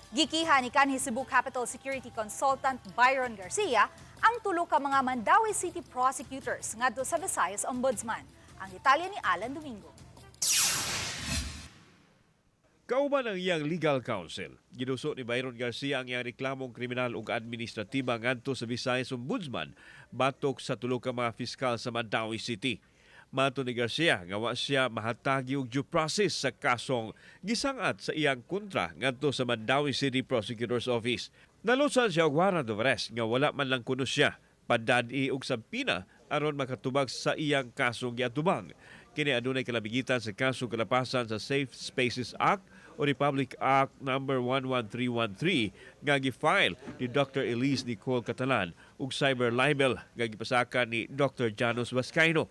Gikiha ni kanhi Cebu Capital Security Consultant Byron Garcia ang tulo ka mga Mandaue City prosecutors ngadto sa Visayas Ombudsman. Ang detalye ni Alan Domingo. Kauban ang iyang legal counsel, ginuso ni Byron Garcia ang iyang reklamong kriminal ug administratiba ngadto sa Visayas Ombudsman batok sa tulo ka mga fiskal sa Mandaue City. Mato ni Garcia nga wa siya mahatagi og due process sa kasong gisangat sa iyang kontra ngadto sa Mandaue City Prosecutor's Office. Nalusan siya og warrant of arrest nga wala man lang kuno siya padad-i og sampina aron makatubag sa iyang kasong giatubang. Kini adunay kalabigitan sa kasong kalapasan sa Safe Spaces Act o Republic Act No. 11313 nga gi-file ni Dr. Elise Nicole Catalan ug cyber libel nga gipasaka ni Dr. Janos Vascaino.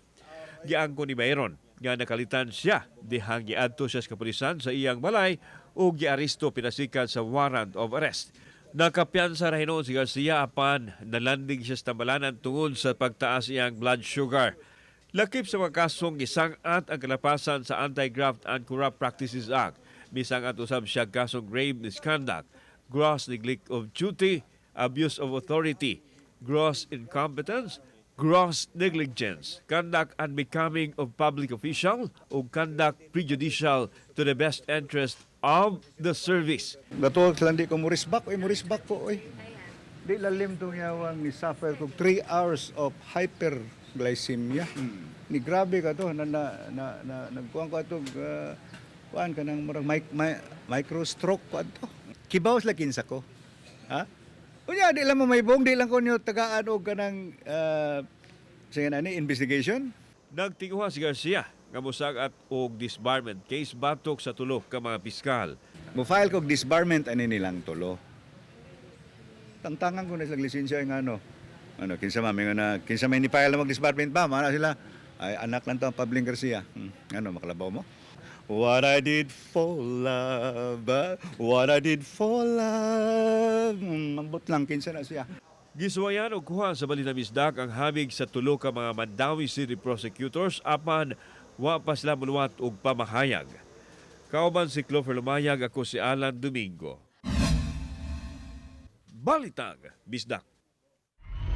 Giangko ni Byron nga nakalitan siya dihang giadto siya sa kapulisan sa iyang balay ug giaresto pinasikan sa warrant of arrest. Nakapiyansa ra hinuon si Garcia apan nalanding siya sa tambalanan tungod sa pagtaas iyang blood sugar. Lakip sa mga kasong gisangat ang kalapasan sa Anti-Graft and Corrupt Practices Act. Misangat usab siya kasong grave misconduct, gross neglect of duty, abuse of authority, gross incompetence, gross negligence, conduct unbecoming of public official, o conduct prejudicial to the best interest of the service. Gatuog lang di ko murisbak po, oy. Di lalim tong yawang ni suffer kog 3 hours of hyperglycemia. Ni grabe ka to, nagkuhan ko itong, kuhan ka ng micro-stroke ko to. Kibawas lakin sa ko. Ha? Unya, di lang mo may bong, di lang ko niyo tagaan o ka ng, investigation. Nagtinguha si Garcia nga mosagat og disbarment case batok sa tulo ka mga piskal. Mo-file kog disbarment ani nilang tulo. Tangtangan ko na silang lisensya ng kinsa may ni-file na mag-disbarment ba? Mana sila, ay anak lang to ang Pabling Garcia. Makalabaw mo? What I did for love, what I did for love. Mambot lang, kinsa na siya. Giswayan og kuha sa Balinamisdak ang habig sa tulo ka mga Mandaue City prosecutors apan wa pa sila muluwat og pamahayag. Kauban si Clover Lumayag, ako si Alan Domingo. Balitang Bisdak.